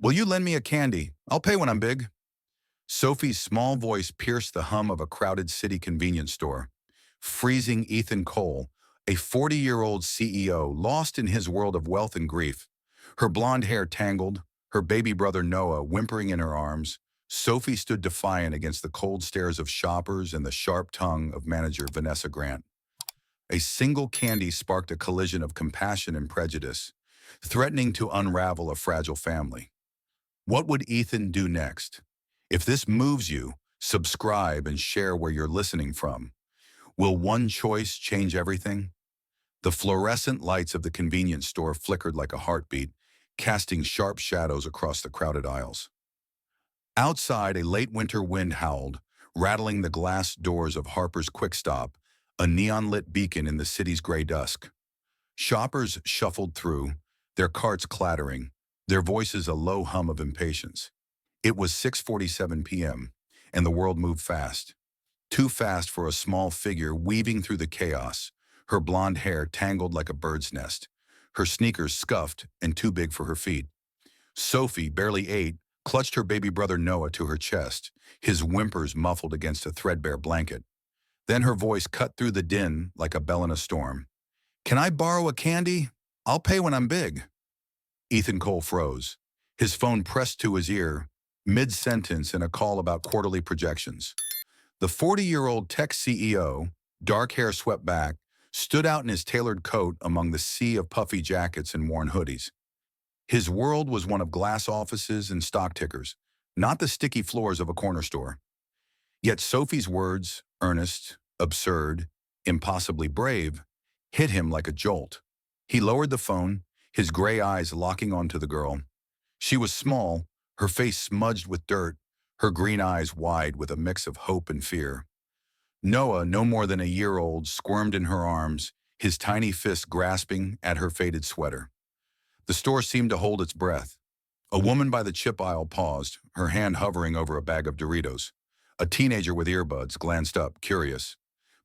Will you lend me a candy? I'll pay when I'm big. Sophie's small voice pierced the hum of a crowded city convenience store, freezing Ethan Cole, a 40-year-old CEO lost in his world of wealth and grief. Her blonde hair tangled, her baby brother Noah whimpering in her arms, Sophie stood defiant against the cold stares of shoppers and the sharp tongue of manager Vanessa Grant. A single candy sparked a collision of compassion and prejudice, threatening to unravel a fragile family. What would Ethan do next? If this moves you, subscribe and share where you're listening from. Will one choice change everything? The fluorescent lights of the convenience store flickered like a heartbeat, casting sharp shadows across the crowded aisles. Outside, a late winter wind howled, rattling the glass doors of Harper's Quick Stop, a neon-lit beacon in the city's gray dusk. Shoppers shuffled through, their carts clattering, their voices a low hum of impatience. It was 6:47 p.m., and the world moved fast. Too fast for a small figure weaving through the chaos, her blonde hair tangled like a bird's nest, her sneakers scuffed and too big for her feet. Sophie, barely 8, clutched her baby brother Noah to her chest, his whimpers muffled against a threadbare blanket. Then her voice cut through the din like a bell in a storm. "Can I borrow a candy? I'll pay when I'm big." Ethan Cole froze, his phone pressed to his ear, mid-sentence in a call about quarterly projections. The 40-year-old tech CEO, dark hair swept back, stood out in his tailored coat among the sea of puffy jackets and worn hoodies. His world was one of glass offices and stock tickers, not the sticky floors of a corner store. Yet Sophie's words, earnest, absurd, impossibly brave, hit him like a jolt. He lowered the phone, his gray eyes locking onto the girl. She was small, her face smudged with dirt, her green eyes wide with a mix of hope and fear. Noah, no more than a year old, squirmed in her arms, his tiny fist grasping at her faded sweater. The store seemed to hold its breath. A woman by the chip aisle paused, her hand hovering over a bag of Doritos. A teenager with earbuds glanced up, curious.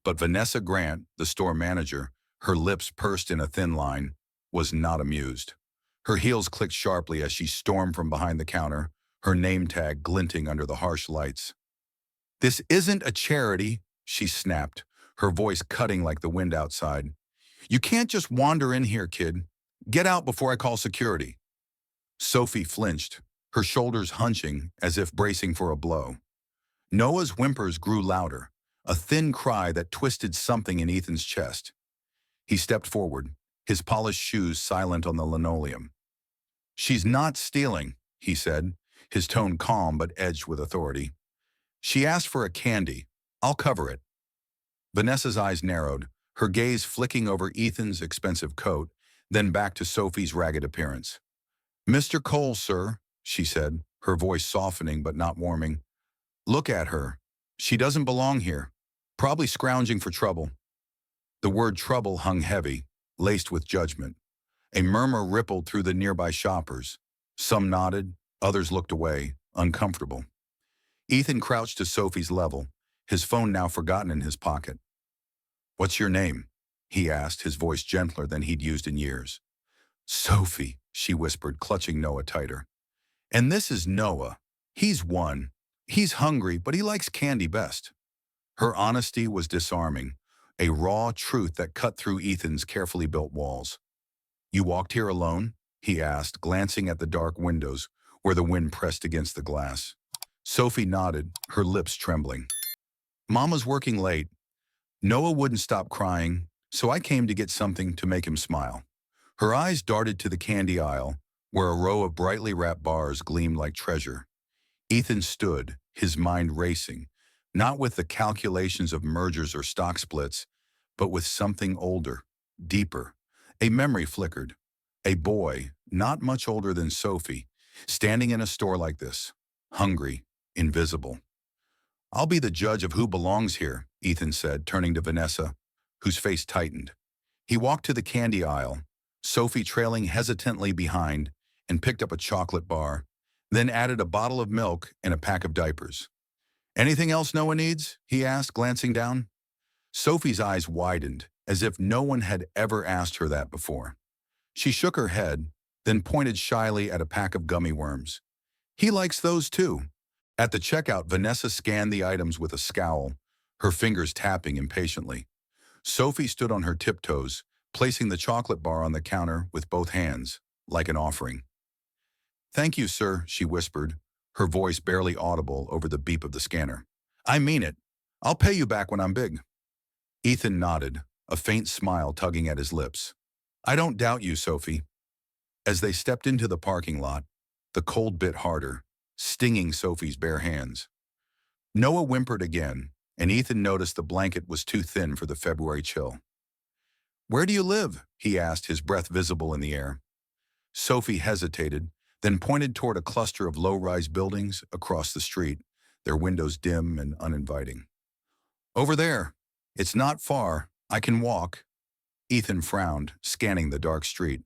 But Vanessa Grant, the store manager, her lips pursed in a thin line, was not amused. Her heels clicked sharply as she stormed from behind the counter, her name tag glinting under the harsh lights. "This isn't a charity," she snapped, her voice cutting like the wind outside. "You can't just wander in here, kid. Get out before I call security." Sophie flinched, her shoulders hunching as if bracing for a blow. Noah's whimpers grew louder, a thin cry that twisted something in Ethan's chest. He stepped forward, his polished shoes silent on the linoleum. "She's not stealing," he said, his tone calm but edged with authority. "She asked for a candy. I'll cover it." Vanessa's eyes narrowed, her gaze flicking over Ethan's expensive coat, then back to Sophie's ragged appearance. "Mr. Cole, sir," she said, her voice softening but not warming. "Look at her. She doesn't belong here. Probably scrounging for trouble." The word trouble hung heavy, laced with judgment. A murmur rippled through the nearby shoppers. Some nodded, others looked away, uncomfortable. Ethan crouched to Sophie's level, his phone now forgotten in his pocket. "What's your name?" he asked, his voice gentler than he'd used in years. "Sophie," she whispered, clutching Noah tighter. "And this is Noah. He's one. He's hungry, but he likes candy best." Her honesty was disarming, a raw truth that cut through Ethan's carefully built walls. "You walked here alone?" he asked, glancing at the dark windows where the wind pressed against the glass. Sophie nodded, her lips trembling. "Mama's working late. Noah wouldn't stop crying, so I came to get something to make him smile." Her eyes darted to the candy aisle, where a row of brightly wrapped bars gleamed like treasure. Ethan stood, his mind racing, not with the calculations of mergers or stock splits, but with something older, deeper. A memory flickered. A boy, not much older than Sophie, standing in a store like this, hungry, invisible. "I'll be the judge of who belongs here," Ethan said, turning to Vanessa, whose face tightened. He walked to the candy aisle, Sophie trailing hesitantly behind, and picked up a chocolate bar, then added a bottle of milk and a pack of diapers. "Anything else Noah needs?" he asked, glancing down. Sophie's eyes widened, as if no one had ever asked her that before. She shook her head, then pointed shyly at a pack of gummy worms. He likes those too. At the checkout, Vanessa scanned the items with a scowl, her fingers tapping impatiently. Sophie stood on her tiptoes, placing the chocolate bar on the counter with both hands, like an offering. "Thank you, sir," she whispered, her voice barely audible over the beep of the scanner. "I mean it. I'll pay you back when I'm big." Ethan nodded, a faint smile tugging at his lips. "I don't doubt you, Sophie." As they stepped into the parking lot, the cold bit harder, stinging Sophie's bare hands. Noah whimpered again, and Ethan noticed the blanket was too thin for the February chill. "Where do you live?" he asked, his breath visible in the air. Sophie hesitated, then pointed toward a cluster of low-rise buildings across the street, their windows dim and uninviting. "Over there. It's not far. I can walk." Ethan frowned, scanning the dark street.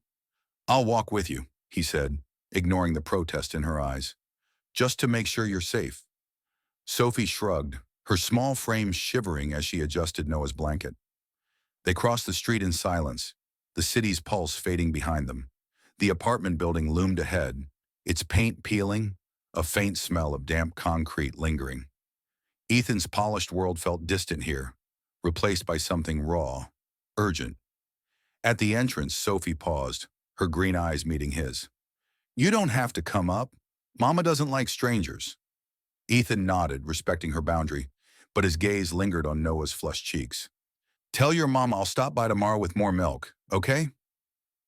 "I'll walk with you," he said, ignoring the protest in her eyes. "Just to make sure you're safe." Sophie shrugged, her small frame shivering as she adjusted Noah's blanket. They crossed the street in silence, the city's pulse fading behind them. The apartment building loomed ahead, its paint peeling, a faint smell of damp concrete lingering. Ethan's polished world felt distant here, replaced by something raw, urgent. At the entrance, Sophie paused, her green eyes meeting his. "You don't have to come up. Mama doesn't like strangers." Ethan nodded, respecting her boundary, but his gaze lingered on Noah's flushed cheeks. "Tell your mom I'll stop by tomorrow with more milk, okay?"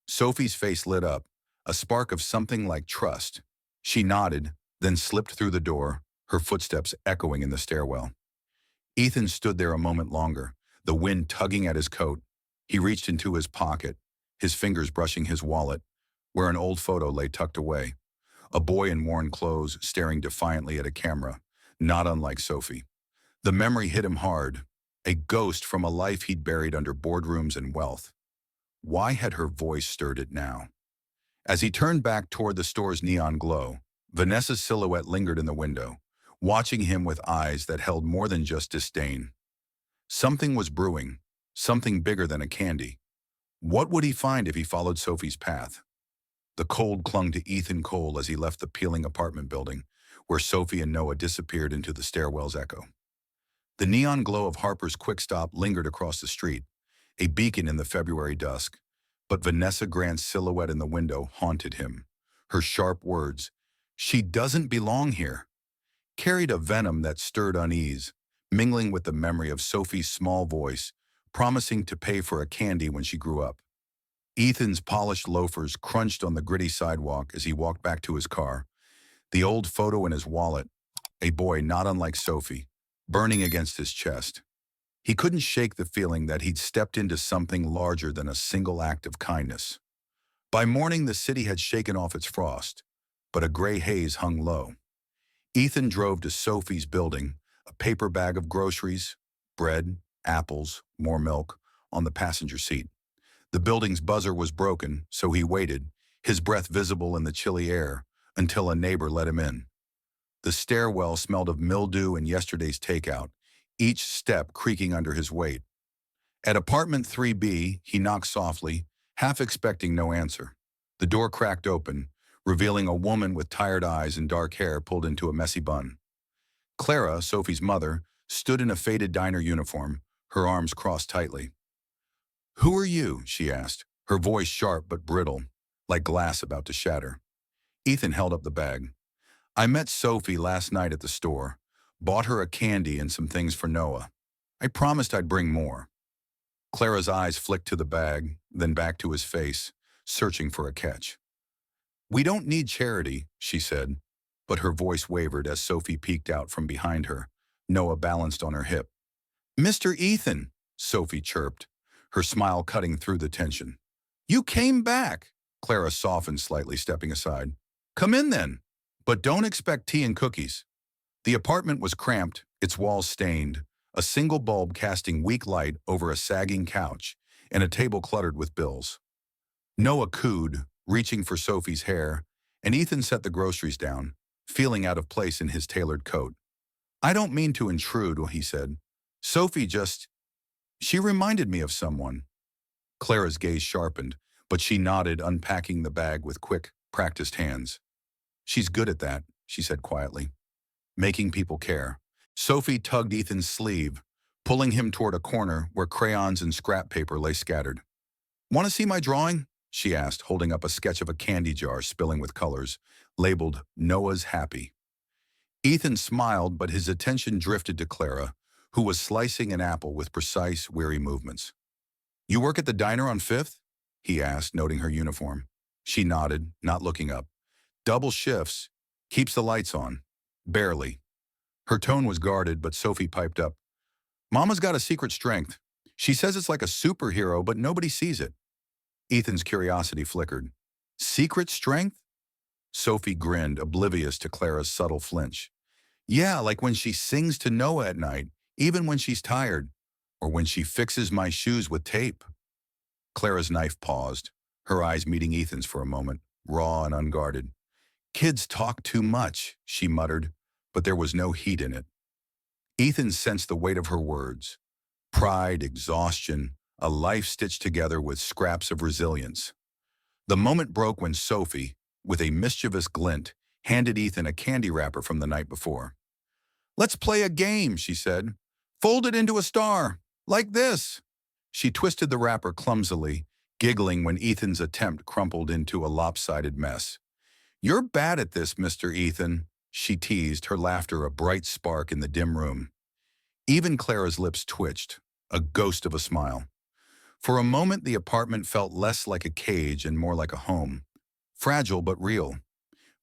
Sophie's face lit up, a spark of something like trust. She nodded, then slipped through the door, her footsteps echoing in the stairwell. Ethan stood there a moment longer, the wind tugging at his coat. He reached into his pocket, his fingers brushing his wallet, where an old photo lay tucked away. A boy in worn clothes staring defiantly at a camera, not unlike Sophie. The memory hit him hard, a ghost from a life he'd buried under boardrooms and wealth. Why had her voice stirred it now? As he turned back toward the store's neon glow, Vanessa's silhouette lingered in the window, watching him with eyes that held more than just disdain. Something was brewing, something bigger than a candy. What would he find if he followed Sophie's path? The cold clung to Ethan Cole as he left the peeling apartment building, where Sophie and Noah disappeared into the stairwell's echo. The neon glow of Harper's Quick Stop lingered across the street, a beacon in the February dusk, but Vanessa Grant's silhouette in the window haunted him. Her sharp words, "She doesn't belong here," carried a venom that stirred unease, mingling with the memory of Sophie's small voice, promising to pay for a candy when she grew up. Ethan's polished loafers crunched on the gritty sidewalk as he walked back to his car, the old photo in his wallet, a boy not unlike Sophie, burning against his chest. He couldn't shake the feeling that he'd stepped into something larger than a single act of kindness. By morning, the city had shaken off its frost, but a gray haze hung low. Ethan drove to Sophie's building, a paper bag of groceries, bread, apples, more milk, on the passenger seat. The building's buzzer was broken, so he waited, his breath visible in the chilly air, until a neighbor let him in. The stairwell smelled of mildew and yesterday's takeout, each step creaking under his weight. At apartment 3B, he knocked softly, half expecting no answer. The door cracked open, revealing a woman with tired eyes and dark hair pulled into a messy bun. Clara, Sophie's mother, stood in a faded diner uniform, her arms crossed tightly. "Who are you?" she asked, her voice sharp but brittle, like glass about to shatter. Ethan held up the bag. "I met Sophie last night at the store, bought her a candy and some things for Noah. I promised I'd bring more." Clara's eyes flicked to the bag, then back to his face, searching for a catch. "We don't need charity," she said, but her voice wavered as Sophie peeked out from behind her, Noah balanced on her hip. "Mr. Ethan," Sophie chirped, her smile cutting through the tension. "You came back." Clara softened slightly, stepping aside. "Come in then, but don't expect tea and cookies." The apartment was cramped, its walls stained, a single bulb casting weak light over a sagging couch, and a table cluttered with bills. Noah cooed, reaching for Sophie's hair, and Ethan set the groceries down, feeling out of place in his tailored coat. "I don't mean to intrude," he said. "Sophie she reminded me of someone." Clara's gaze sharpened, but she nodded, unpacking the bag with quick, practiced hands. She's good at that, she said quietly, making people care. Sophie tugged Ethan's sleeve, pulling him toward a corner where crayons and scrap paper lay scattered. Want to see my drawing? She asked, holding up a sketch of a candy jar spilling with colors, labeled Noah's Happy. Ethan smiled, but his attention drifted to Clara, who was slicing an apple with precise, wary movements. You work at the diner on 5th? He asked, noting her uniform. She nodded, not looking up. Double shifts. Keeps the lights on. Barely. Her tone was guarded, but Sophie piped up. Mama's got a secret strength. She says it's like a superhero, but nobody sees it. Ethan's curiosity flickered. Secret strength? Sophie grinned, oblivious to Clara's subtle flinch. Yeah, like when she sings to Noah at night, even when she's tired, or when she fixes my shoes with tape. Clara's knife paused, her eyes meeting Ethan's for a moment, raw and unguarded. Kids talk too much, she muttered, but there was no heat in it. Ethan sensed the weight of her words. Pride, exhaustion, a life stitched together with scraps of resilience. The moment broke when Sophie, with a mischievous glint, handed Ethan a candy wrapper from the night before. Let's play a game, she said. Fold it into a star, like this. She twisted the wrapper clumsily, giggling when Ethan's attempt crumpled into a lopsided mess. You're bad at this, Mr. Ethan, she teased, her laughter a bright spark in the dim room. Even Clara's lips twitched, a ghost of a smile. For a moment, the apartment felt less like a cage and more like a home. Fragile but real.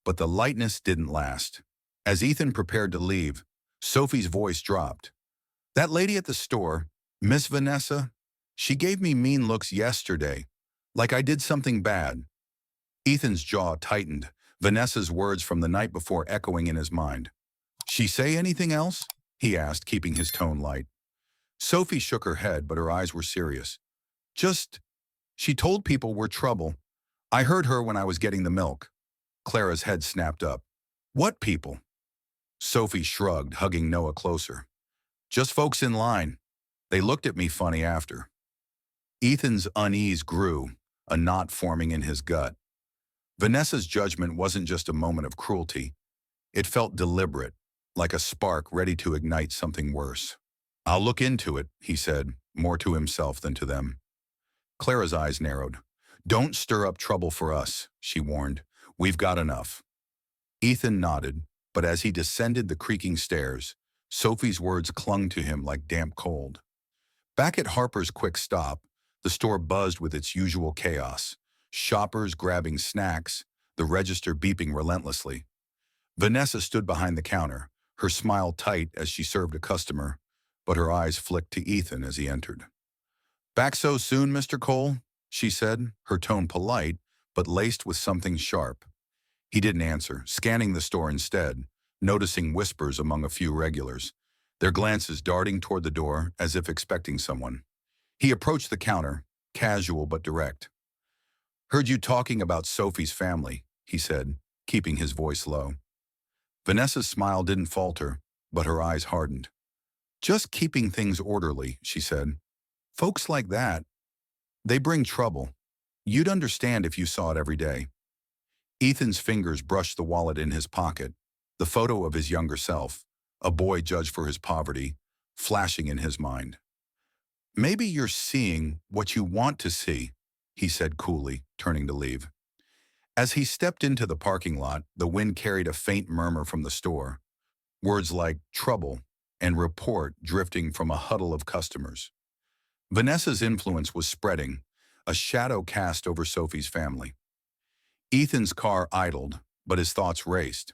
But the lightness didn't last. As Ethan prepared to leave, Sophie's voice dropped. That lady at the store, Miss Vanessa, she gave me mean looks yesterday, like I did something bad. Ethan's jaw tightened, Vanessa's words from the night before echoing in his mind. She say anything else? He asked, keeping his tone light. Sophie shook her head, but her eyes were serious. She told people we're trouble. I heard her when I was getting the milk. Clara's head snapped up. What people? Sophie shrugged, hugging Noah closer. Just folks in line. They looked at me funny after. Ethan's unease grew, a knot forming in his gut. Vanessa's judgment wasn't just a moment of cruelty. It felt deliberate, like a spark ready to ignite something worse. I'll look into it, he said, more to himself than to them. Clara's eyes narrowed. Don't stir up trouble for us, she warned. We've got enough. Ethan nodded, but as he descended the creaking stairs, Sophie's words clung to him like damp cold. Back at Harper's Quick Stop, the store buzzed with its usual chaos. Shoppers grabbing snacks, the register beeping relentlessly. Vanessa stood behind the counter, her smile tight as she served a customer, but her eyes flicked to Ethan as he entered. Back so soon, Mr. Cole? She said, her tone polite, but laced with something sharp. He didn't answer, scanning the store instead, noticing whispers among a few regulars, their glances darting toward the door as if expecting someone. He approached the counter, casual but direct. Heard you talking about Sophie's family, he said, keeping his voice low. Vanessa's smile didn't falter, but her eyes hardened. Just keeping things orderly, she said. Folks like that, they bring trouble. You'd understand if you saw it every day. Ethan's fingers brushed the wallet in his pocket, the photo of his younger self, a boy judged for his poverty, flashing in his mind. Maybe you're seeing what you want to see, he said coolly, turning to leave. As he stepped into the parking lot, the wind carried a faint murmur from the store, words like trouble and report drifting from a huddle of customers. Vanessa's influence was spreading, a shadow cast over Sophie's family. Ethan's car idled, but his thoughts raced.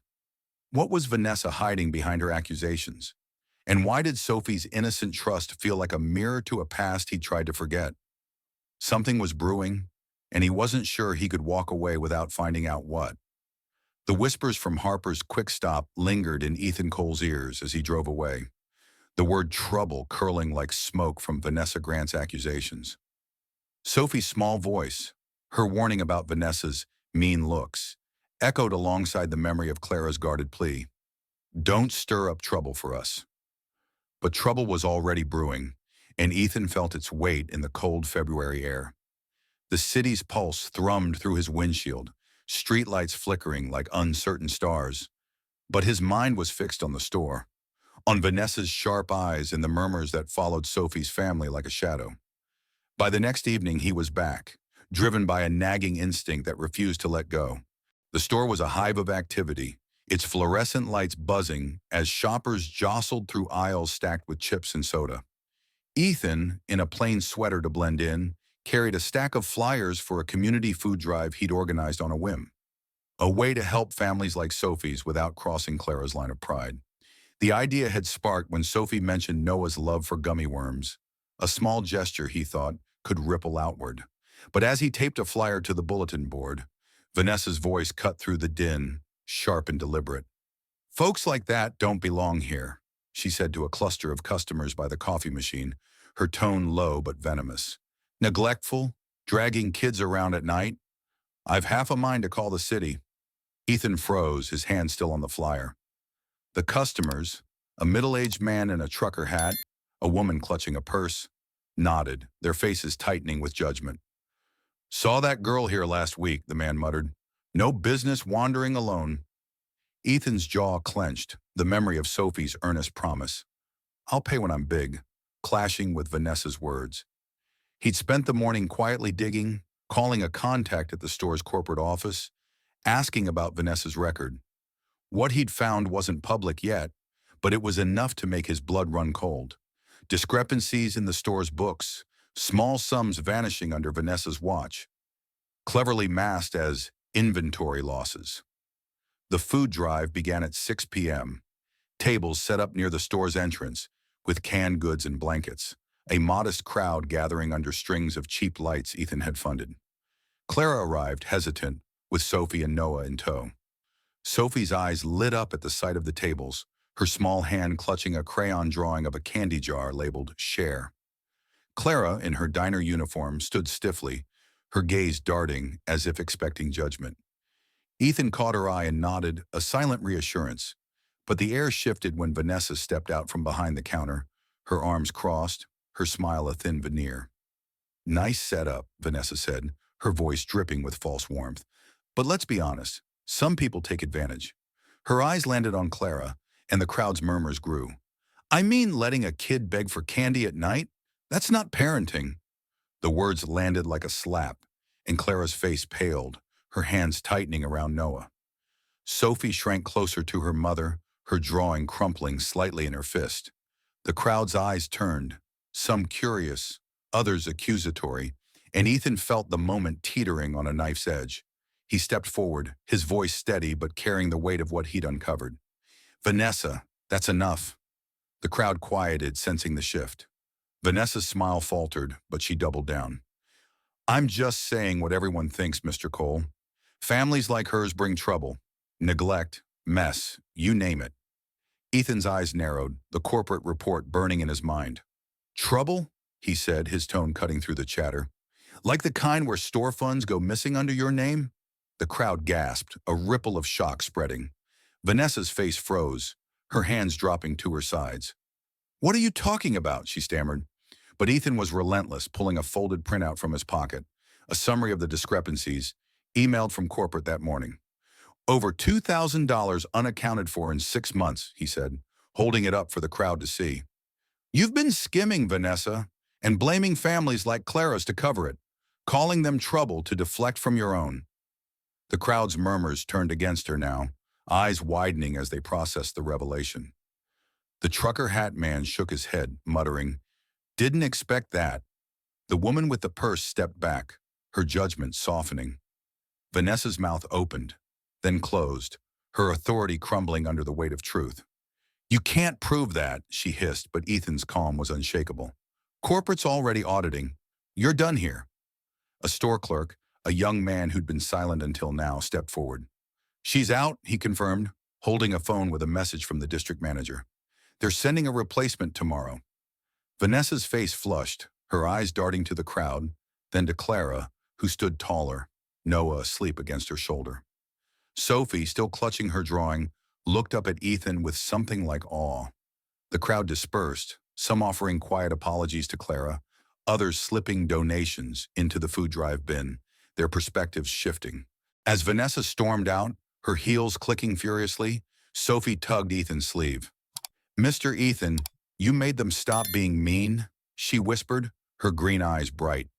What was Vanessa hiding behind her accusations? And why did Sophie's innocent trust feel like a mirror to a past he tried to forget? Something was brewing, and he wasn't sure he could walk away without finding out what. The whispers from Harper's Quick Stop lingered in Ethan Cole's ears as he drove away, the word trouble curling like smoke from Vanessa Grant's accusations. Sophie's small voice, her warning about Vanessa's mean looks, echoed alongside the memory of Clara's guarded plea. Don't stir up trouble for us. But trouble was already brewing, and Ethan felt its weight in the cold February air. The city's pulse thrummed through his windshield, streetlights flickering like uncertain stars. But his mind was fixed on the store, on Vanessa's sharp eyes and the murmurs that followed Sophie's family like a shadow. By the next evening, he was back, driven by a nagging instinct that refused to let go. The store was a hive of activity, its fluorescent lights buzzing as shoppers jostled through aisles stacked with chips and soda. Ethan, in a plain sweater to blend in, carried a stack of flyers for a community food drive he'd organized on a whim. A way to help families like Sophie's without crossing Clara's line of pride. The idea had sparked when Sophie mentioned Noah's love for gummy worms. A small gesture, he thought, could ripple outward. But as he taped a flyer to the bulletin board, Vanessa's voice cut through the din, sharp and deliberate. "Folks like that don't belong here," she said to a cluster of customers by the coffee machine, her tone low but venomous. "Neglectful, dragging kids around at night. I've half a mind to call the city." Ethan froze, his hand still on the flyer. The customers, a middle-aged man in a trucker hat, a woman clutching a purse, nodded, their faces tightening with judgment. "Saw that girl here last week," the man muttered. "No business wandering alone." Ethan's jaw clenched, the memory of Sophie's earnest promise. "I'll pay when I'm big," clashing with Vanessa's words. He'd spent the morning quietly digging, calling a contact at the store's corporate office, asking about Vanessa's record. What he'd found wasn't public yet, but it was enough to make his blood run cold. Discrepancies in the store's books, small sums vanishing under Vanessa's watch, cleverly masked as inventory losses. The food drive began at 6 p.m. Tables set up near the store's entrance, with canned goods and blankets, a modest crowd gathering under strings of cheap lights Ethan had funded. Clara arrived, hesitant, with Sophie and Noah in tow. Sophie's eyes lit up at the sight of the tables, her small hand clutching a crayon drawing of a candy jar labeled Share. Clara, in her diner uniform, stood stiffly, her gaze darting as if expecting judgment. Ethan caught her eye and nodded, a silent reassurance. But the air shifted when Vanessa stepped out from behind the counter, her arms crossed, her smile a thin veneer. "Nice setup," Vanessa said, her voice dripping with false warmth. "But let's be honest, some people take advantage." Her eyes landed on Clara, and the crowd's murmurs grew. "I mean, letting a kid beg for candy at night? That's not parenting." The words landed like a slap, and Clara's face paled, her hands tightening around Noah. Sophie shrank closer to her mother, her drawing crumpling slightly in her fist. The crowd's eyes turned, some curious, others accusatory, and Ethan felt the moment teetering on a knife's edge. He stepped forward, his voice steady but carrying the weight of what he'd uncovered. "Vanessa, that's enough." The crowd quieted, sensing the shift. Vanessa's smile faltered, but she doubled down. "I'm just saying what everyone thinks, Mr. Cole. Families like hers bring trouble, neglect, mess, you name it." Ethan's eyes narrowed, the corporate report burning in his mind. "Trouble?" he said, his tone cutting through the chatter. "Like the kind where store funds go missing under your name?" The crowd gasped, a ripple of shock spreading. Vanessa's face froze, her hands dropping to her sides. "What are you talking about?" she stammered. But Ethan was relentless, pulling a folded printout from his pocket, a summary of the discrepancies, emailed from corporate that morning. "Over $2,000 unaccounted for in 6 months, he said, holding it up for the crowd to see. "You've been skimming, Vanessa, and blaming families like Clara's to cover it, calling them trouble to deflect from your own." The crowd's murmurs turned against her now, eyes widening as they processed the revelation. The trucker hat man shook his head, muttering, "Didn't expect that." The woman with the purse stepped back, her judgment softening. Vanessa's mouth opened, then closed, her authority crumbling under the weight of truth. "You can't prove that," she hissed, but Ethan's calm was unshakable. "Corporate's already auditing. You're done here." A store clerk, a young man who'd been silent until now, stepped forward. "She's out," he confirmed, holding a phone with a message from the district manager. "They're sending a replacement tomorrow." Vanessa's face flushed, her eyes darting to the crowd, then to Clara, who stood taller, Noah asleep against her shoulder. Sophie, still clutching her drawing, looked up at Ethan with something like awe. The crowd dispersed, some offering quiet apologies to Clara, others slipping donations into the food drive bin, their perspectives shifting. As Vanessa stormed out, her heels clicking furiously, Sophie tugged Ethan's sleeve. "Mr. Ethan, you made them stop being mean," she whispered, her green eyes bright.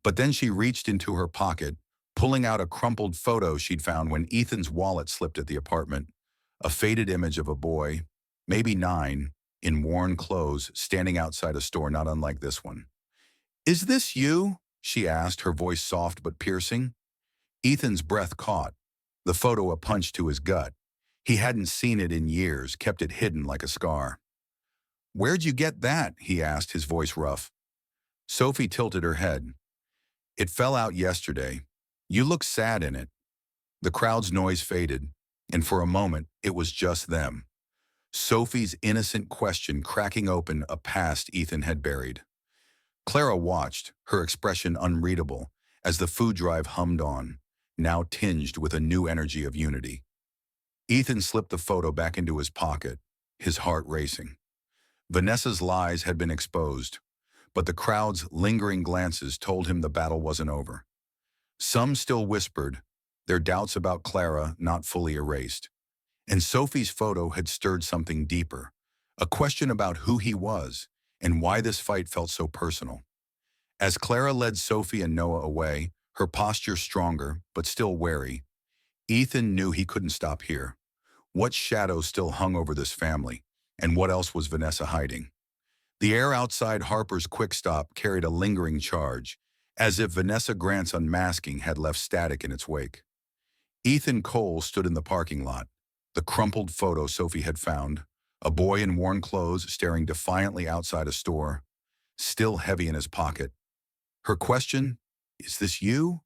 But then she reached into her pocket, pulling out a crumpled photo she'd found when Ethan's wallet slipped at the apartment. A faded image of a boy, maybe 9, in worn clothes, standing outside a store not unlike this one. "Is this you?" she asked, her voice soft but piercing. Ethan's breath caught, the photo a punch to his gut. He hadn't seen it in years, kept it hidden like a scar. "Where'd you get that?" he asked, his voice rough. Sophie tilted her head. "It fell out yesterday. You look sad in it." The crowd's noise faded, and for a moment, it was just them. Sophie's innocent question cracking open a past Ethan had buried. Clara watched, her expression unreadable, as the food drive hummed on, now tinged with a new energy of unity. Ethan slipped the photo back into his pocket, his heart racing. Vanessa's lies had been exposed, but the crowd's lingering glances told him the battle wasn't over. Some still whispered, their doubts about Clara not fully erased. And Sophie's photo had stirred something deeper, a question about who he was and why this fight felt so personal. As Clara led Sophie and Noah away, her posture stronger but still wary, Ethan knew he couldn't stop here. What shadow still hung over this family, and what else was Vanessa hiding? The air outside Harper's Quick Stop carried a lingering charge, as if Vanessa Grant's unmasking had left static in its wake. Ethan Cole stood in the parking lot, the crumpled photo Sophie had found, a boy in worn clothes staring defiantly outside a store, still heavy in his pocket. Her question, "Is this you?"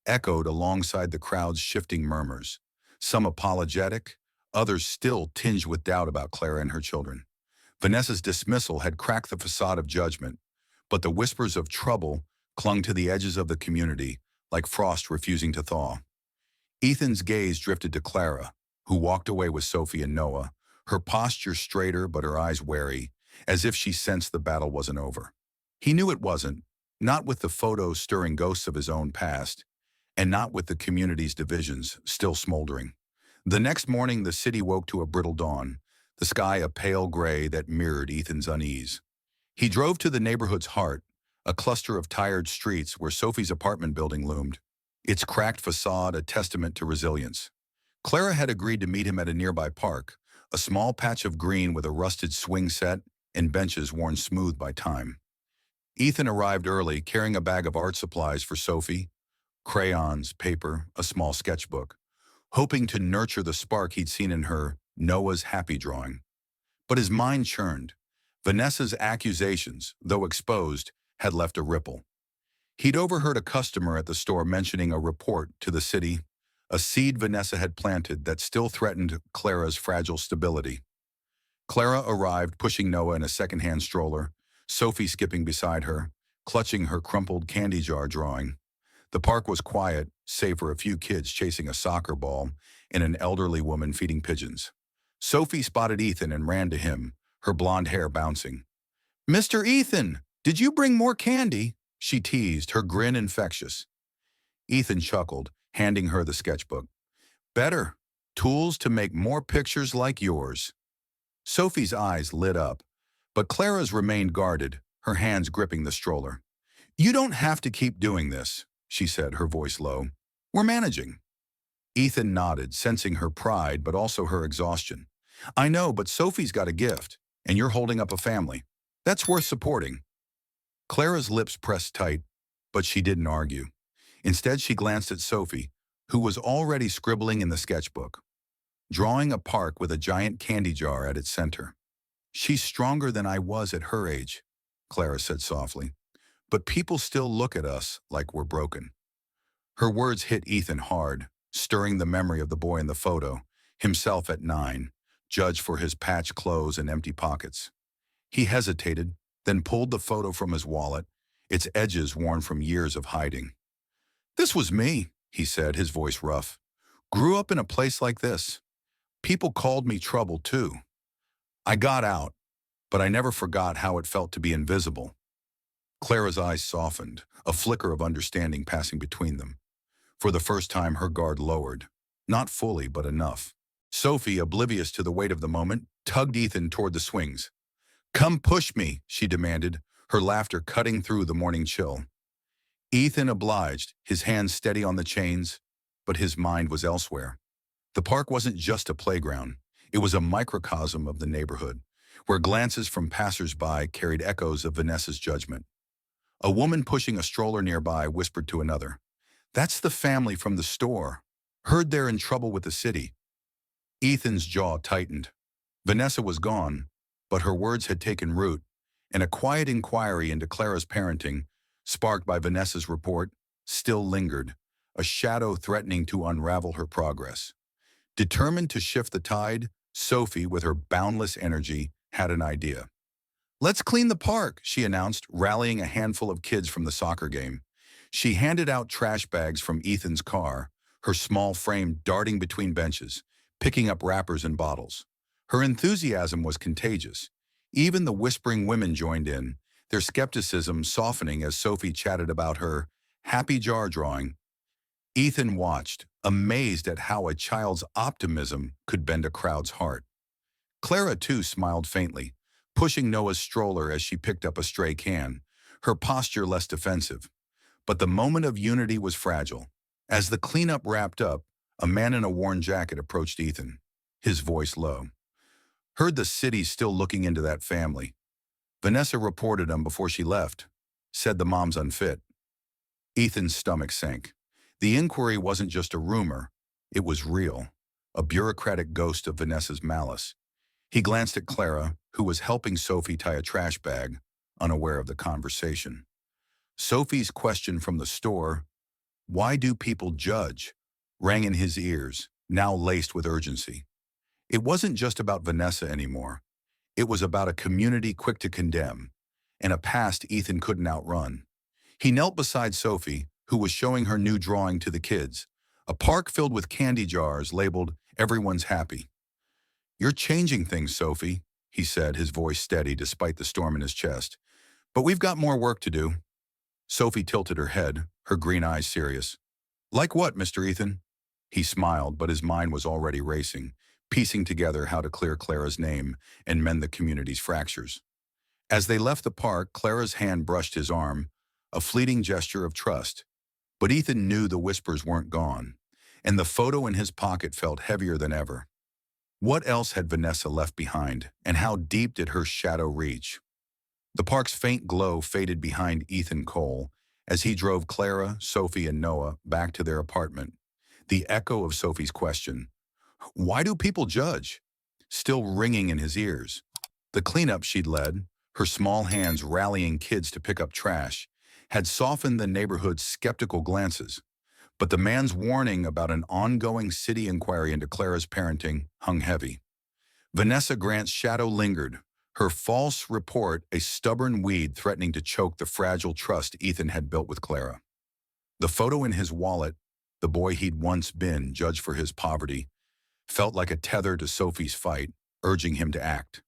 echoed alongside the crowd's shifting murmurs, some apologetic, others still tinged with doubt about Clara and her children. Vanessa's dismissal had cracked the facade of judgment, but the whispers of trouble clung to the edges of the community, like frost refusing to thaw. Ethan's gaze drifted to Clara, who walked away with Sophie and Noah, her posture straighter but her eyes wary, as if she sensed the battle wasn't over. He knew it wasn't, not with the photos stirring ghosts of his own past, and not with the community's divisions still smoldering. The next morning, the city woke to a brittle dawn, the sky a pale gray that mirrored Ethan's unease. He drove to the neighborhood's heart, a cluster of tired streets where Sophie's apartment building loomed, its cracked facade a testament to resilience. Clara had agreed to meet him at a nearby park, a small patch of green with a rusted swing set and benches worn smooth by time. Ethan arrived early, carrying a bag of art supplies for Sophie, crayons, paper, a small sketchbook, hoping to nurture the spark he'd seen in her Noah's happy drawing. But his mind churned. Vanessa's accusations, though exposed, had left a ripple. He'd overheard a customer at the store mentioning a report to the city, a seed Vanessa had planted that still threatened Clara's fragile stability. Clara arrived pushing Noah in a secondhand stroller, Sophie skipping beside her, clutching her crumpled candy jar drawing. The park was quiet, save for a few kids chasing a soccer ball and an elderly woman feeding pigeons. Sophie spotted Ethan and ran to him, her blonde hair bouncing. "Mr. Ethan, did you bring more candy?" she teased, her grin infectious. Ethan chuckled, handing her the sketchbook. "Better. Tools to make more pictures like yours." Sophie's eyes lit up, but Clara's remained guarded, her hands gripping the stroller. "You don't have to keep doing this," she said, her voice low. "We're managing." Ethan nodded, sensing her pride but also her exhaustion. "I know, but Sophie's got a gift, and you're holding up a family. That's worth supporting." Clara's lips pressed tight, but she didn't argue. Instead, she glanced at Sophie, who was already scribbling in the sketchbook, drawing a park with a giant candy jar at its center. "She's stronger than I was at her age," Clara said softly. "But people still look at us like we're broken." Her words hit Ethan hard, stirring the memory of the boy in the photo, himself at 9, judged for his patched clothes and empty pockets. He hesitated, then pulled the photo from his wallet, its edges worn from years of hiding. "This was me," he said, his voice rough. "Grew up in a place like this. People called me trouble, too. I got out, but I never forgot how it felt to be invisible." Clara's eyes softened, a flicker of understanding passing between them. For the first time, her guard lowered. Not fully, but enough. Sophie, oblivious to the weight of the moment, tugged Ethan toward the swings. "Come push me," she demanded, her laughter cutting through the morning chill. Ethan obliged, his hands steady on the chains, but his mind was elsewhere. The park wasn't just a playground. It was a microcosm of the neighborhood, where glances from passers-by carried echoes of Vanessa's judgment. A woman pushing a stroller nearby whispered to another, "That's the family from the store. Heard they're in trouble with the city." Ethan's jaw tightened. Vanessa was gone, but her words had taken root, and a quiet inquiry into Clara's parenting, sparked by Vanessa's report, still lingered, a shadow threatening to unravel her progress. Determined to shift the tide, Sophie, with her boundless energy, had an idea. "Let's clean the park," she announced, rallying a handful of kids from the soccer game. She handed out trash bags from Ethan's car, her small frame darting between benches, picking up wrappers and bottles. Her enthusiasm was contagious. Even the whispering women joined in, their skepticism softening as Sophie chatted about her happy jar drawing. Ethan watched, amazed at how a child's optimism could bend a crowd's heart. Clara, too, smiled faintly, pushing Noah's stroller as she picked up a stray can, her posture less defensive. But the moment of unity was fragile. As the cleanup wrapped up, a man in a worn jacket approached Ethan, his voice low. "Heard the city's still looking into that family. Vanessa reported them before she left. Said the mom's unfit." Ethan's stomach sank. The inquiry wasn't just a rumor. It was real, a bureaucratic ghost of Vanessa's malice. He glanced at Clara, who was helping Sophie tie a trash bag, unaware of the conversation. Sophie's question from the store, "Why do people judge?" rang in his ears, now laced with urgency. It wasn't just about Vanessa anymore. It was about a community quick to condemn, and a past Ethan couldn't outrun. He knelt beside Sophie, who was showing her new drawing to the kids, a park filled with candy jars labeled "Everyone's Happy." "You're changing things, Sophie," he said, his voice steady despite the storm in his chest. "But we've got more work to do." Sophie tilted her head, her green eyes serious. "Like what, Mr. Ethan?" He smiled, but his mind was already racing, piecing together how to clear Clara's name and mend the community's fractures. As they left the park, Clara's hand brushed his arm, a fleeting gesture of trust. But Ethan knew the whispers weren't gone, and the photo in his pocket felt heavier than ever. What else had Vanessa left behind, and how deep did her shadow reach? The park's faint glow faded behind Ethan Cole as he drove Clara, Sophie, and Noah back to their apartment. The echo of Sophie's question, "Why do people judge?" still ringing in his ears. The cleanup she'd led, her small hands rallying kids to pick up trash, had softened the neighborhood's skeptical glances. But the man's warning about an ongoing city inquiry into Clara's parenting hung heavy. Vanessa Grant's shadow lingered, her false report a stubborn weed threatening to choke the fragile trust Ethan had built with Clara. The photo in his wallet, the boy he'd once been, judged for his poverty, felt like a tether to Sophie's fight, urging him to act.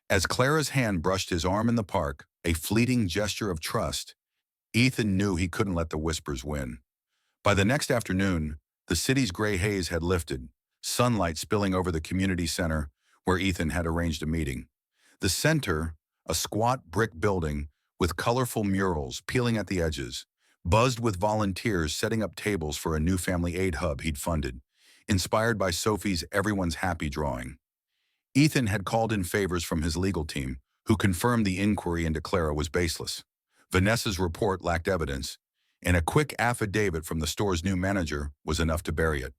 As Clara's hand brushed his arm in the park, a fleeting gesture of trust, Ethan knew he couldn't let the whispers win. By the next afternoon, the city's gray haze had lifted, sunlight spilling over the community center where Ethan had arranged a meeting. The center, a squat brick building with colorful murals peeling at the edges, buzzed with volunteers setting up tables for a new family aid hub he'd funded, inspired by Sophie's Everyone's Happy drawing. Ethan had called in favors from his legal team, who confirmed the inquiry into Clara was baseless. Vanessa's report lacked evidence, and a quick affidavit from the store's new manager was enough to bury it.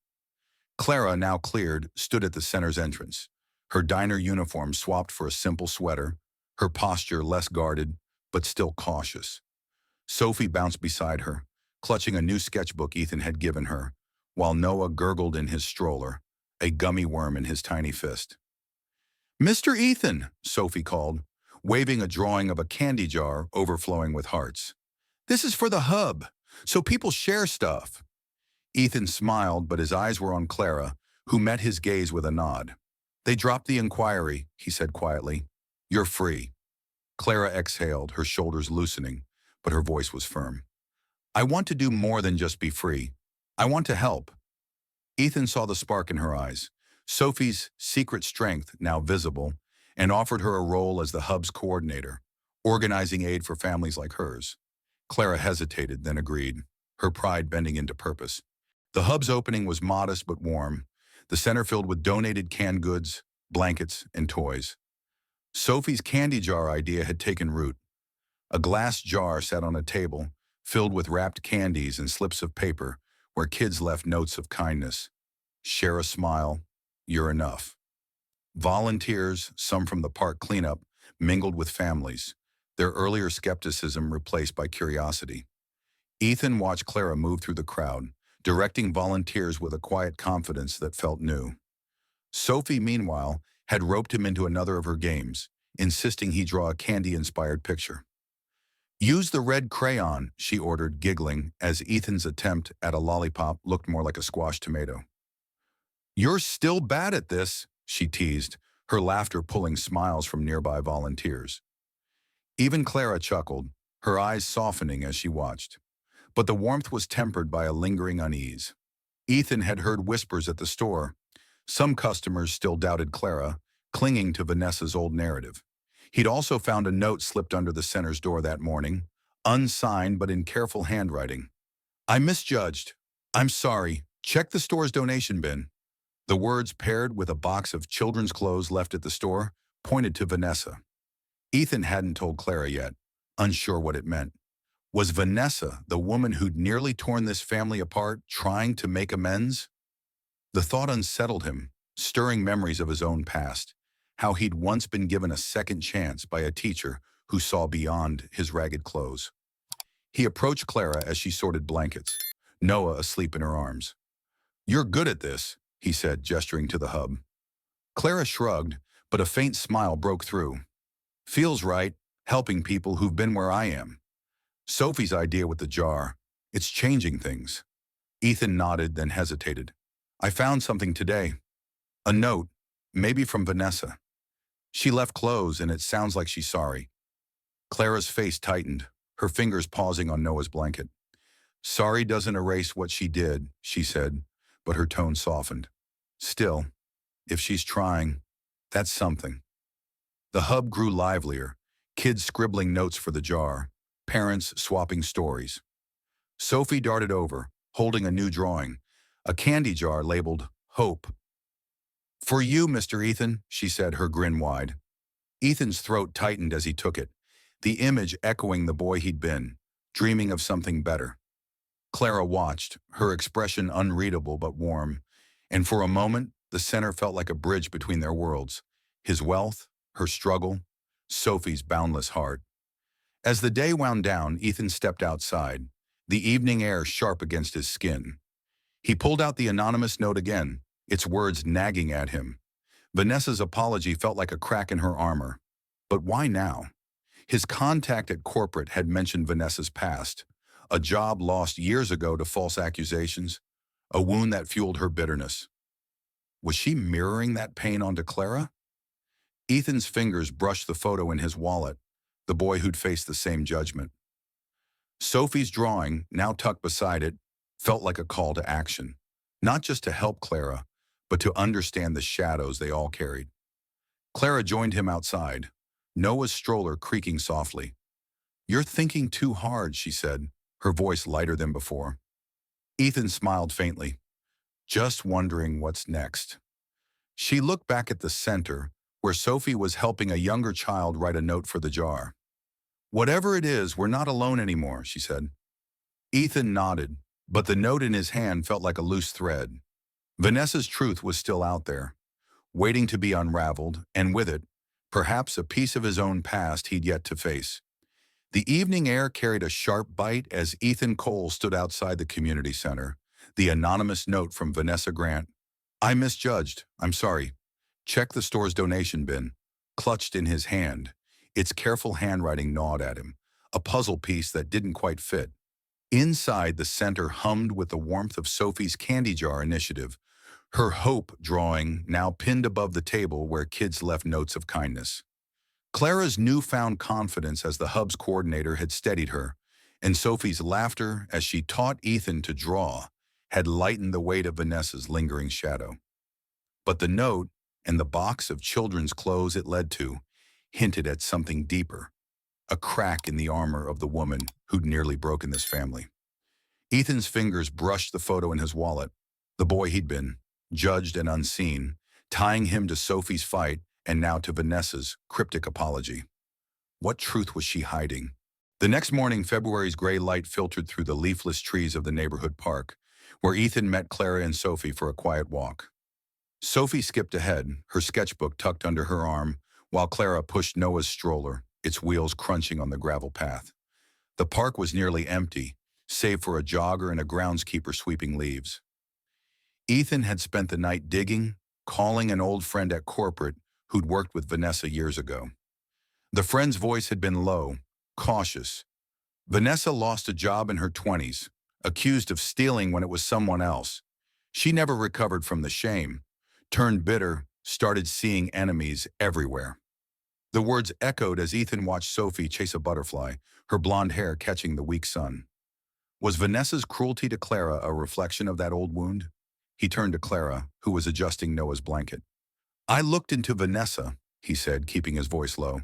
Clara, now cleared, stood at the center's entrance, her diner uniform swapped for a simple sweater, her posture less guarded, but still cautious. Sophie bounced beside her, clutching a new sketchbook Ethan had given her, while Noah gurgled in his stroller, a gummy worm in his tiny fist. "Mr. Ethan," Sophie called, waving a drawing of a candy jar overflowing with hearts. "This is for the hub, so people share stuff." Ethan smiled, but his eyes were on Clara, who met his gaze with a nod. "They dropped the inquiry," he said quietly. "You're free." Clara exhaled, her shoulders loosening, but her voice was firm. I want to do more than just be free. I want to help. Ethan saw the spark in her eyes, Sophie's secret strength now visible, and offered her a role as the hub's coordinator, organizing aid for families like hers. Clara hesitated, then agreed, her pride bending into purpose. The hub's opening was modest but warm, the center filled with donated canned goods, blankets, and toys. Sophie's candy jar idea had taken root. A glass jar sat on a table, filled with wrapped candies and slips of paper, where kids left notes of kindness. Share a smile, you're enough. Volunteers, some from the park cleanup, mingled with families, their earlier skepticism replaced by curiosity. Ethan watched Clara move through the crowd, directing volunteers with a quiet confidence that felt new. Sophie, meanwhile, had roped him into another of her games, insisting he draw a candy-inspired picture. Use the red crayon, she ordered, giggling, as Ethan's attempt at a lollipop looked more like a squashed tomato. You're still bad at this, she teased, her laughter pulling smiles from nearby volunteers. Even Clara chuckled, her eyes softening as she watched. But the warmth was tempered by a lingering unease. Ethan had heard whispers at the store. Some customers still doubted Clara, clinging to Vanessa's old narrative. He'd also found a note slipped under the center's door that morning, unsigned but in careful handwriting. I misjudged. I'm sorry. Check the store's donation bin. The words, paired with a box of children's clothes left at the store, pointed to Vanessa. Ethan hadn't told Clara yet, unsure what it meant. Was Vanessa the woman who'd nearly torn this family apart, trying to make amends? The thought unsettled him, stirring memories of his own past, how he'd once been given a second chance by a teacher who saw beyond his ragged clothes. He approached Clara as she sorted blankets, Noah asleep in her arms. You're good at this, he said, gesturing to the hub. Clara shrugged, but a faint smile broke through. Feels right, helping people who've been where I am. Sophie's idea with the jar, it's changing things. Ethan nodded, then hesitated. I found something today. A note, maybe from Vanessa. She left clothes and it sounds like she's sorry. Clara's face tightened, her fingers pausing on Noah's blanket. Sorry doesn't erase what she did, she said, but her tone softened. Still, if she's trying, that's something. The hub grew livelier, kids scribbling notes for the jar, parents swapping stories. Sophie darted over, holding a new drawing, a candy jar labeled Hope. For you, Mr. Ethan, she said, her grin wide. Ethan's throat tightened as he took it, the image echoing the boy he'd been, dreaming of something better. Clara watched, her expression unreadable but warm, and for a moment, the center felt like a bridge between their worlds, his wealth, her struggle, Sophie's boundless heart. As the day wound down, Ethan stepped outside, the evening air sharp against his skin. He pulled out the anonymous note again, its words nagging at him. Vanessa's apology felt like a crack in her armor. But why now? His contact at corporate had mentioned Vanessa's past, a job lost years ago to false accusations, a wound that fueled her bitterness. Was she mirroring that pain onto Clara? Ethan's fingers brushed the photo in his wallet, the boy who'd faced the same judgment. Sophie's drawing, now tucked beside it, felt like a call to action, not just to help Clara, but to understand the shadows they all carried. Clara joined him outside, Noah's stroller creaking softly. You're thinking too hard, she said, her voice lighter than before. Ethan smiled faintly, just wondering what's next. She looked back at the center, where Sophie was helping a younger child write a note for the jar. Whatever it is, we're not alone anymore, she said. Ethan nodded, but the note in his hand felt like a loose thread. Vanessa's truth was still out there, waiting to be unraveled, and with it, perhaps a piece of his own past he'd yet to face. The evening air carried a sharp bite as Ethan Cole stood outside the community center, the anonymous note from Vanessa Grant. I misjudged, I'm sorry. Check the store's donation bin, clutched in his hand. Its careful handwriting gnawed at him, a puzzle piece that didn't quite fit. Inside, the center hummed with the warmth of Sophie's candy jar initiative, her hope drawing now pinned above the table where kids left notes of kindness. Clara's newfound confidence as the hub's coordinator had steadied her, and Sophie's laughter as she taught Ethan to draw had lightened the weight of Vanessa's lingering shadow. But the note and the box of children's clothes it led to hinted at something deeper, a crack in the armor of the woman who'd nearly broken this family. Ethan's fingers brushed the photo in his wallet, the boy he'd been, judged and unseen, tying him to Sophie's fight and now to Vanessa's cryptic apology. What truth was she hiding? The next morning, February's gray light filtered through the leafless trees of the neighborhood park, where Ethan met Clara and Sophie for a quiet walk. Sophie skipped ahead, her sketchbook tucked under her arm, while Clara pushed Noah's stroller, its wheels crunching on the gravel path. The park was nearly empty, save for a jogger and a groundskeeper sweeping leaves. Ethan had spent the night digging, calling an old friend at corporate who'd worked with Vanessa years ago. The friend's voice had been low, cautious. Vanessa lost a job in her 20s, accused of stealing when it was someone else. She never recovered from the shame, turned bitter, started seeing enemies everywhere. The words echoed as Ethan watched Sophie chase a butterfly, her blonde hair catching the weak sun. Was Vanessa's cruelty to Clara a reflection of that old wound? He turned to Clara, who was adjusting Noah's blanket. I looked into Vanessa, he said, keeping his voice low.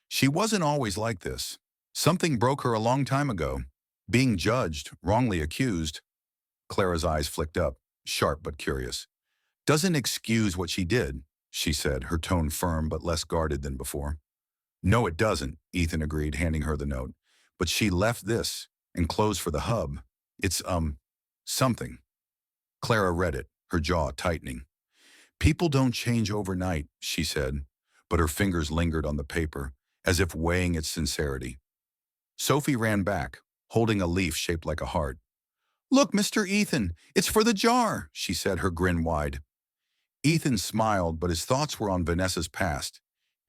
She wasn't always like this. Something broke her a long time ago. Being judged, wrongly accused. Clara's eyes flicked up, sharp but curious. Doesn't excuse what she did, she said, her tone firm but less guarded than before. No, it doesn't, Ethan agreed, handing her the note. But she left this, enclosed for the hub. It's, something. Clara read it, her jaw tightening. People don't change overnight, she said, but her fingers lingered on the paper, as if weighing its sincerity. Sophie ran back, holding a leaf shaped like a heart. Look, Mr. Ethan, it's for the jar, she said, her grin wide. Ethan smiled, but his thoughts were on Vanessa's past,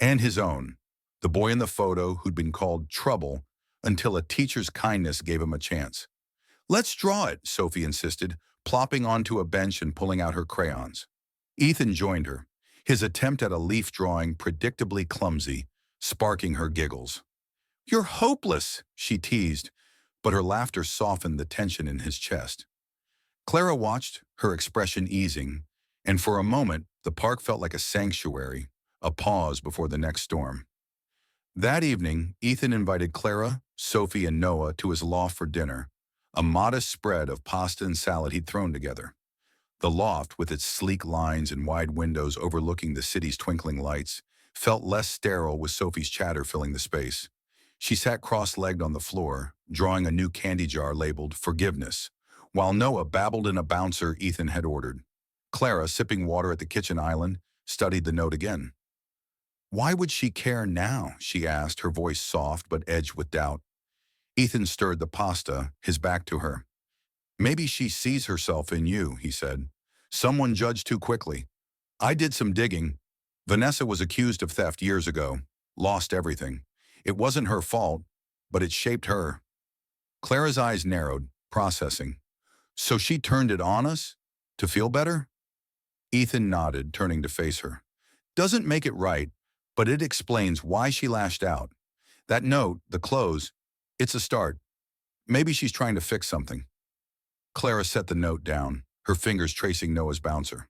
and his own, the boy in the photo who'd been called Trouble until a teacher's kindness gave him a chance. Let's draw it, Sophie insisted, plopping onto a bench and pulling out her crayons. Ethan joined her, his attempt at a leaf drawing predictably clumsy, sparking her giggles. You're hopeless, she teased, but her laughter softened the tension in his chest. Clara watched, her expression easing, and for a moment, the park felt like a sanctuary, a pause before the next storm. That evening, Ethan invited Clara, Sophie, and Noah to his loft for dinner, a modest spread of pasta and salad he'd thrown together. The loft, with its sleek lines and wide windows overlooking the city's twinkling lights, felt less sterile with Sophie's chatter filling the space. She sat cross-legged on the floor, drawing a new candy jar labeled Forgiveness, while Noah babbled in a bouncer Ethan had ordered. Clara, sipping water at the kitchen island, studied the note again. Why would she care now? She asked, her voice soft but edged with doubt. Ethan stirred the pasta, his back to her. Maybe she sees herself in you, he said. Someone judged too quickly. I did some digging. Vanessa was accused of theft years ago, lost everything. It wasn't her fault, but it shaped her. Clara's eyes narrowed, processing. So she turned it on us? To feel better? Ethan nodded, turning to face her. Doesn't make it right, but it explains why she lashed out. That note, the clothes, it's a start. Maybe she's trying to fix something. Clara set the note down, her fingers tracing Noah's bouncer.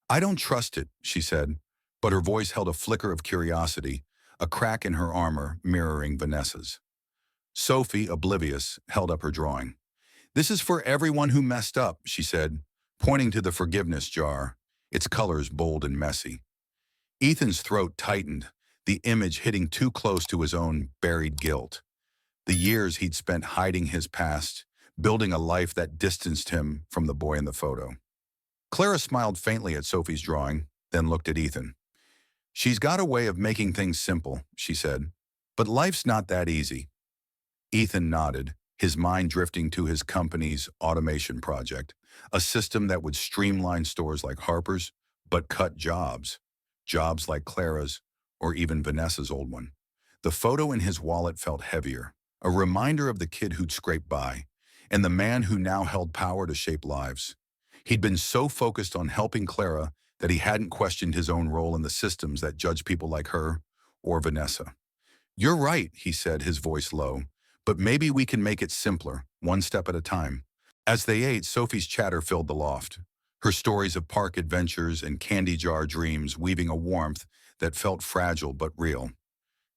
I don't trust it, she said, but her voice held a flicker of curiosity, a crack in her armor mirroring Vanessa's. Sophie, oblivious, held up her drawing. This is for everyone who messed up, she said, pointing to the forgiveness jar, its colors bold and messy. Ethan's throat tightened, the image hitting too close to his own buried guilt. The years he'd spent hiding his past, building a life that distanced him from the boy in the photo. Clara smiled faintly at Sophie's drawing, then looked at Ethan. She's got a way of making things simple, she said, but life's not that easy. Ethan nodded, his mind drifting to his company's automation project, a system that would streamline stores like Harper's, but cut jobs like Clara's, or even Vanessa's old one. The photo in his wallet felt heavier, a reminder of the kid who'd scraped by, and the man who now held power to shape lives. He'd been so focused on helping Clara that he hadn't questioned his own role in the systems that judge people like her or Vanessa. You're right, he said, his voice low, But maybe we can make it simpler, one step at a time. As they ate, Sophie's chatter filled the loft, her stories of park adventures and candy jar dreams weaving a warmth that felt fragile but real.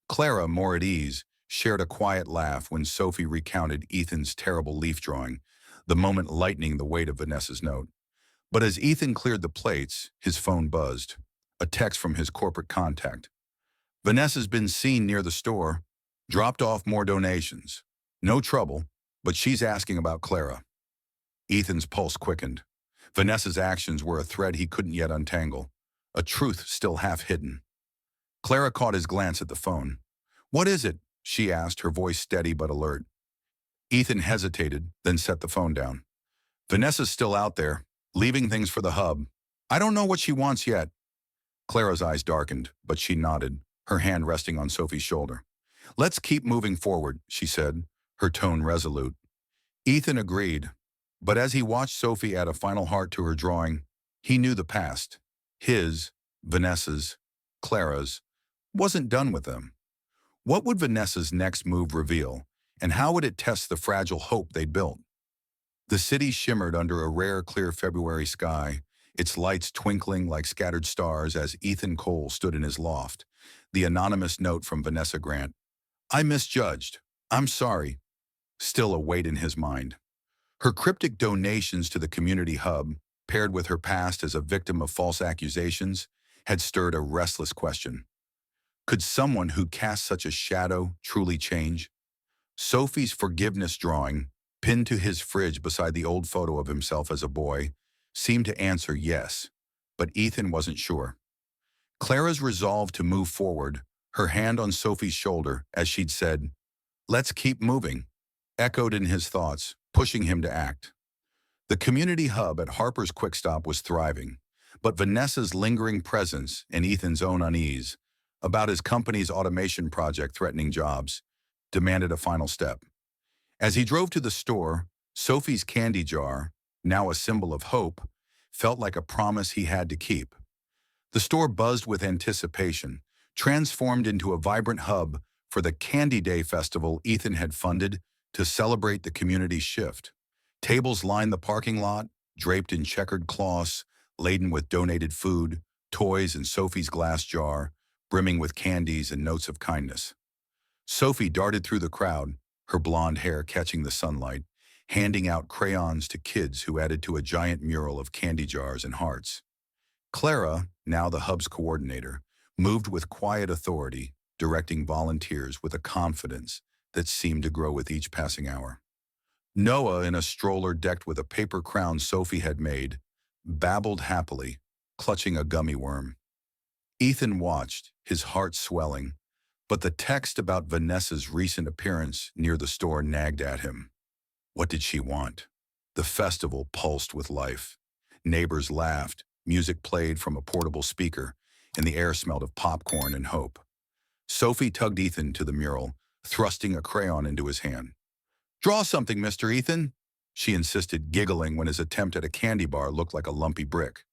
Clara, more at ease, shared a quiet laugh when Sophie recounted Ethan's terrible leaf drawing, the moment lightening the weight of Vanessa's note. But as Ethan cleared the plates, his phone buzzed. A text from his corporate contact. Vanessa's been seen near the store. Dropped off more donations. No trouble, but she's asking about Clara. Ethan's pulse quickened. Vanessa's actions were a thread he couldn't yet untangle, a truth still half hidden. Clara caught his glance at the phone. "What is it?" she asked, her voice steady but alert. Ethan hesitated, then set the phone down. "Vanessa's still out there, leaving things for the hub. I don't know what she wants yet." Clara's eyes darkened, but she nodded, her hand resting on Sophie's shoulder. "Let's keep moving forward," she said, her tone resolute. Ethan agreed, but as he watched Sophie add a final heart to her drawing, he knew the past, his, Vanessa's, Clara's, wasn't done with them. What would Vanessa's next move reveal, and how would it test the fragile hope they'd built? The city shimmered under a rare, clear February sky, its lights twinkling like scattered stars as Ethan Cole stood in his loft. The anonymous note from Vanessa Grant. "I misjudged. I'm sorry," still a weight in his mind. Her cryptic donations to the community hub, paired with her past as a victim of false accusations, had stirred a restless question. Could someone who cast such a shadow truly change? Sophie's forgiveness drawing, pinned to his fridge beside the old photo of himself as a boy, seemed to answer yes, but Ethan wasn't sure. Clara's resolve to move forward, her hand on Sophie's shoulder as she'd said, "Let's keep moving," echoed in his thoughts, pushing him to act. The community hub at Harper's Quick Stop was thriving, but Vanessa's lingering presence and Ethan's own unease about his company's automation project threatening jobs demanded a final step. As he drove to the store, Sophie's candy jar, now a symbol of hope, felt like a promise he had to keep. The store buzzed with anticipation, transformed into a vibrant hub for the Candy Day festival Ethan had funded to celebrate the community's shift. Tables lined the parking lot, draped in checkered cloths, laden with donated food, toys, and Sophie's glass jar, brimming with candies and notes of kindness. Sophie darted through the crowd, her blonde hair catching the sunlight, handing out crayons to kids who added to a giant mural of candy jars and hearts. Clara, now the hub's coordinator, moved with quiet authority, directing volunteers with a confidence that seemed to grow with each passing hour. Noah, in a stroller decked with a paper crown Sophie had made, babbled happily, clutching a gummy worm. Ethan watched, his heart swelling, but the text about Vanessa's recent appearance near the store nagged at him. What did she want? The festival pulsed with life. Neighbors laughed, music played from a portable speaker, and the air smelled of popcorn and hope. Sophie tugged Ethan to the mural, thrusting a crayon into his hand. "Draw something, Mr. Ethan," she insisted, giggling when his attempt at a candy bar looked like a lumpy brick.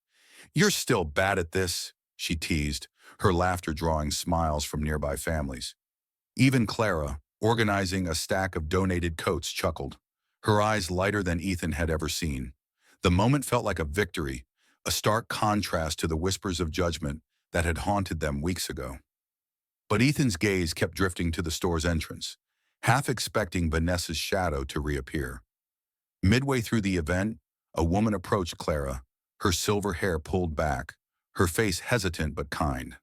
"You're still bad at this," she teased, her laughter drawing smiles from nearby families. Even Clara, organizing a stack of donated coats, chuckled, her eyes lighter than Ethan had ever seen. The moment felt like a victory, a stark contrast to the whispers of judgment that had haunted them weeks ago. But Ethan's gaze kept drifting to the store's entrance, half expecting Vanessa's shadow to reappear. Midway through the event, a woman approached Clara, her silver hair pulled back, her face hesitant but kind.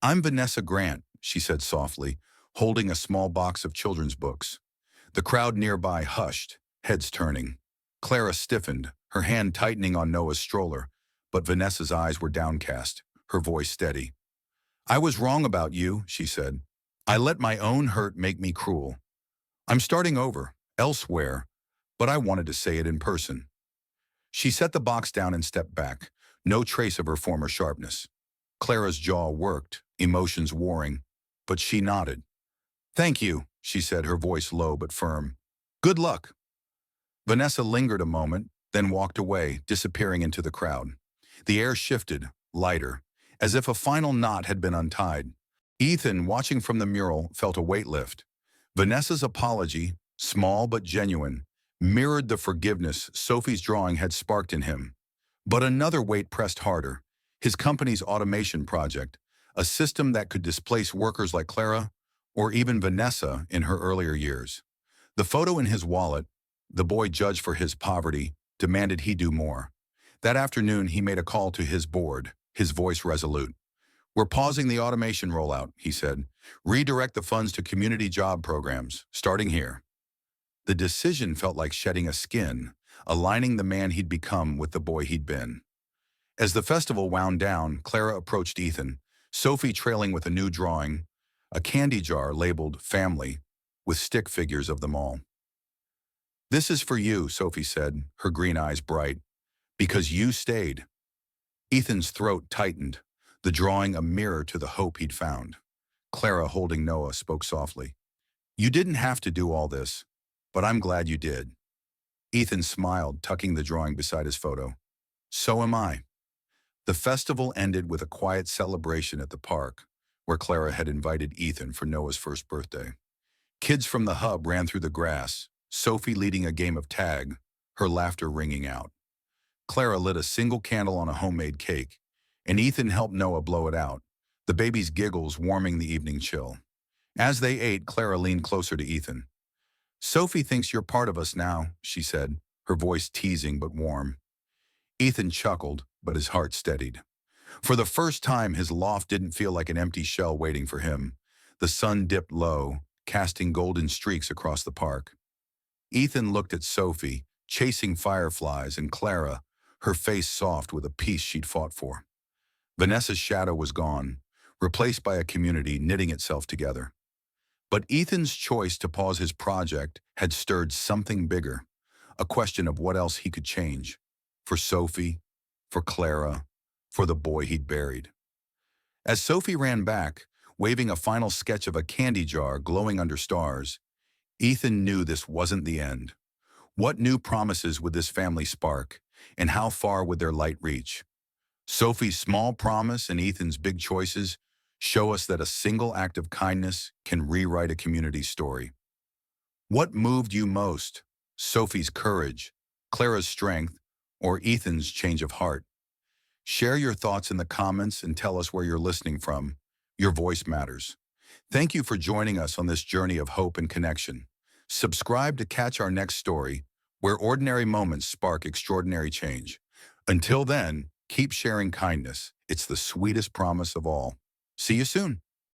"I'm Vanessa Grant," she said softly, holding a small box of children's books. The crowd nearby hushed, heads turning. Clara stiffened, her hand tightening on Noah's stroller, but Vanessa's eyes were downcast, her voice steady. "I was wrong about you," she said. "I let my own hurt make me cruel. I'm starting over, elsewhere, but I wanted to say it in person." She set the box down and stepped back, no trace of her former sharpness. Clara's jaw worked, emotions warring, but she nodded. "Thank you," she said, her voice low but firm. "Good luck." Vanessa lingered a moment, then walked away, disappearing into the crowd. The air shifted, lighter, as if a final knot had been untied. Ethan, watching from the mural, felt a weight lift. Vanessa's apology, small but genuine, mirrored the forgiveness Sophie's drawing had sparked in him. But another weight pressed harder, his company's automation project, a system that could displace workers like Clara or even Vanessa in her earlier years. The photo in his wallet, the boy judged for his poverty, demanded he do more. That afternoon, he made a call to his board, his voice resolute. "We're pausing the automation rollout," he said. "Redirect the funds to community job programs, starting here." The decision felt like shedding a skin, aligning the man he'd become with the boy he'd been. As the festival wound down, Clara approached Ethan, Sophie trailing with a new drawing, a candy jar labeled "Family," with stick figures of them all. "This is for you," Sophie said, her green eyes bright, "because you stayed." Ethan's throat tightened, the drawing a mirror to the hope he'd found. Clara, holding Noah, spoke softly. "You didn't have to do all this, but I'm glad you did." Ethan smiled, tucking the drawing beside his photo. "So am I." The festival ended with a quiet celebration at the park, where Clara had invited Ethan for Noah's first birthday. Kids from the hub ran through the grass, Sophie leading a game of tag, her laughter ringing out. Clara lit a single candle on a homemade cake, and Ethan helped Noah blow it out, the baby's giggles warming the evening chill. As they ate, Clara leaned closer to Ethan. "Sophie thinks you're part of us now," she said, her voice teasing but warm. Ethan chuckled, but his heart steadied. For the first time, his loft didn't feel like an empty shell waiting for him. The sun dipped low, casting golden streaks across the park. Ethan looked at Sophie, chasing fireflies, and Clara, her face soft with a peace she'd fought for. Vanessa's shadow was gone, replaced by a community knitting itself together. But Ethan's choice to pause his project had stirred something bigger, a question of what else he could change. For Sophie, for Clara, for the boy he'd buried. As Sophie ran back, waving a final sketch of a candy jar glowing under stars, Ethan knew this wasn't the end. What new promises would this family spark, and how far would their light reach? Sophie's small promise and Ethan's big choices show us that a single act of kindness can rewrite a community's story. What moved you most? Sophie's courage, Clara's strength, or Ethan's change of heart? Share your thoughts in the comments and tell us where you're listening from. Your voice matters. Thank you for joining us on this journey of hope and connection. Subscribe to catch our next story, where ordinary moments spark extraordinary change. Until then, keep sharing kindness. It's the sweetest promise of all. See you soon.